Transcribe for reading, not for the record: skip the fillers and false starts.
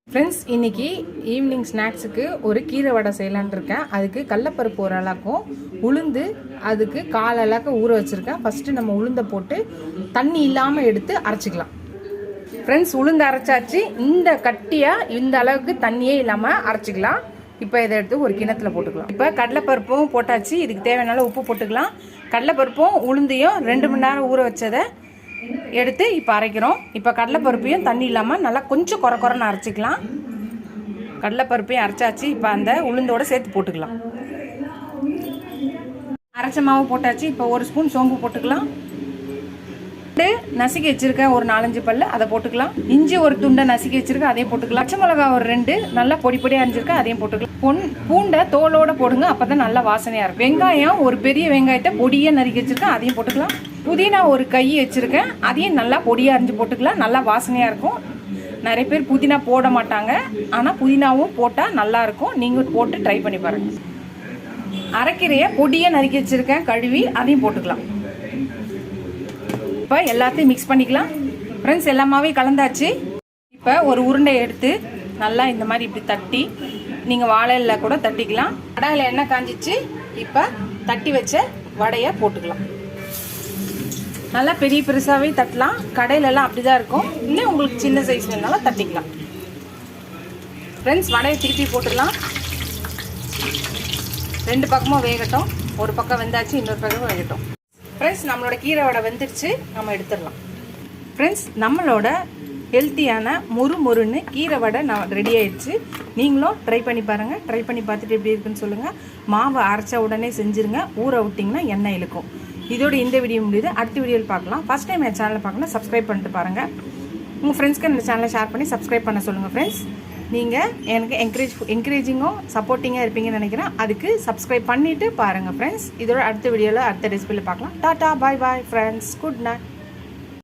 Friends, இன்றைக்கி evening ஸ்நாக்ஸுக்கு ஒரு கீரை வடை செய்யலான்னு இருக்கேன். அதுக்கு கடலப்பருப்பு ஒரு அளவுக்கும் உளுந்து அதுக்கு கால் அளவுக்கு ஊற வச்சுருக்கேன். ஃபஸ்ட்டு நம்ம உளுந்தை போட்டு தண்ணி இல்லாமல் எடுத்து அரைச்சிக்கலாம். ஃப்ரெண்ட்ஸ், உளுந்து அரைச்சாச்சு. இந்த கட்டியாக இந்த அளவுக்கு தண்ணியே இல்லாமல் அரைச்சிக்கலாம். இப்போ இதை எடுத்து ஒரு கிணத்துல போட்டுக்கலாம். இப்போ கடலைப்பருப்பும் போட்டாச்சு. இதுக்கு தேவையான உப்பு போட்டுக்கலாம். கடலைப்பருப்பும் உளுந்தையும் 2 மணி நேரம் ஊற வச்சதை எடுத்து இப்போ அரைக்கிறோம். இப்போ கடலைப்பருப்பையும் தண்ணி இல்லாமல் நல்லா கொஞ்சம் குறைன்னு அரைச்சிக்கலாம். கடலைப்பருப்பையும் அரைச்சாச்சு. இப்போ அந்த உளுந்தோடு சேர்த்து போட்டுக்கலாம். அரைச்ச மாவு போட்டாச்சு. இப்போ 1 ஸ்பூன் சோம்பு போட்டுக்கலாம். நசுக்கி வச்சிருக்கேன் ஒரு 4-5 பல்லு, அதை போட்டுக்கலாம். இஞ்சி ஒரு துண்டை நசுக்கி வச்சிருக்கேன், அதையும் போட்டுக்கலாம். பச்சை மிளகா ஒரு 2 நல்லா பொடி பொடியாக அரைஞ்சிருக்கேன், அதையும் போட்டுக்கலாம். பூண்டை தோலோட போடுங்க, அப்போ தான் நல்லா வாசனையாக இருக்கும். வெங்காயம் ஒரு பெரிய வெங்காயத்தை பொடியாக நறுக்கி வச்சிருக்கேன், அதையும் போட்டுக்கலாம். புதினா ஒரு கை வச்சிருக்கேன், அதையும் நல்லா பொடியாக அரைஞ்சி போட்டுக்கலாம். நல்லா வாசனையாக இருக்கும். நிறைய பேர் புதினா போட மாட்டாங்க, ஆனால் புதினாவும் போட்டால் நல்லாயிருக்கும். நீங்கள் போட்டு ட்ரை பண்ணி பாருங்கள். அரைக்கீரையை பொடியாக நறுக்கி வச்சுருக்கேன், கழுவி அதையும் போட்டுக்கலாம். இப்போ எல்லாத்தையும் மிக்ஸ் பண்ணிக்கலாம். ஃப்ரெண்ட்ஸ், எல்லாமே கலந்தாச்சு. இப்போ ஒரு உருண்டை எடுத்து நல்லா இந்த மாதிரி இப்படி தட்டி, நீங்கள் வாழையில கூட தட்டிக்கலாம். கடாயில் எண்ணெய் காஞ்சிச்சு. இப்போ தட்டி வச்ச வடையை போட்டுக்கலாம். நல்லா பெரிய பெருசாகவே தட்டலாம். கடையிலலாம் அப்படி தான் இருக்கும். இல்லை உங்களுக்கு சின்ன சைஸ் வேணாலும் தட்டிக்கலாம். ஃப்ரெண்ட்ஸ், வடையை திருப்பி போட்டுடலாம். 2 பக்கமும் வேகட்டும். ஒரு பக்கம் வெந்தாச்சு, இன்னொரு பக்கம் வேகட்டும். ஃப்ரெண்ட்ஸ், நம்மளோட கீரை வடை வெந்துருச்சு. நம்ம எடுத்துடலாம். ஃப்ரெண்ட்ஸ், நம்மளோட ஹெல்த்தியான முறுமுறுன்னு கீரை வடை ரெடி ஆயிடுச்சு. நீங்களும் ட்ரை பண்ணி பாருங்கள். ட்ரை பண்ணி பார்த்துட்டு எப்படி இருக்குன்னு சொல்லுங்கள். மாவு அரைச்சா உடனே செஞ்சுருங்க. ஊற விட்டிங்கன்னா எண்ணெய் இழுக்கும். இதோட இந்த வீடியோ முடியுது. அடுத்த வீடியோவில் பார்க்கலாம். ஃபஸ்ட் டைம் என் சேனலை பார்க்கணும், சப்ஸ்கிரைப் பண்ணிட்டு பாருங்கள். உங்கள் ஃப்ரெண்ட்ஸ்க்கு இந்த சேனலை ஷேர் பண்ணி சப்ஸ்கிரைப் பண்ண சொல்லுங்கள். ஃப்ரெண்ட்ஸ், நீங்கள் எனக்கு என்கரேஜிங்கும் சப்போர்ட்டிங்காக இருப்பீங்கன்னு நினைக்கிறேன். அதுக்கு சப்ஸ்கிரைப் பண்ணிவிட்டு பாருங்கள். ஃப்ரெண்ட்ஸ், இதோட அடுத்த வீடியோவில் அடுத்த ரெசிபியில் பார்க்கலாம். டாட்டா, பாய் பாய் ஃப்ரெண்ட்ஸ், குட் நைட்.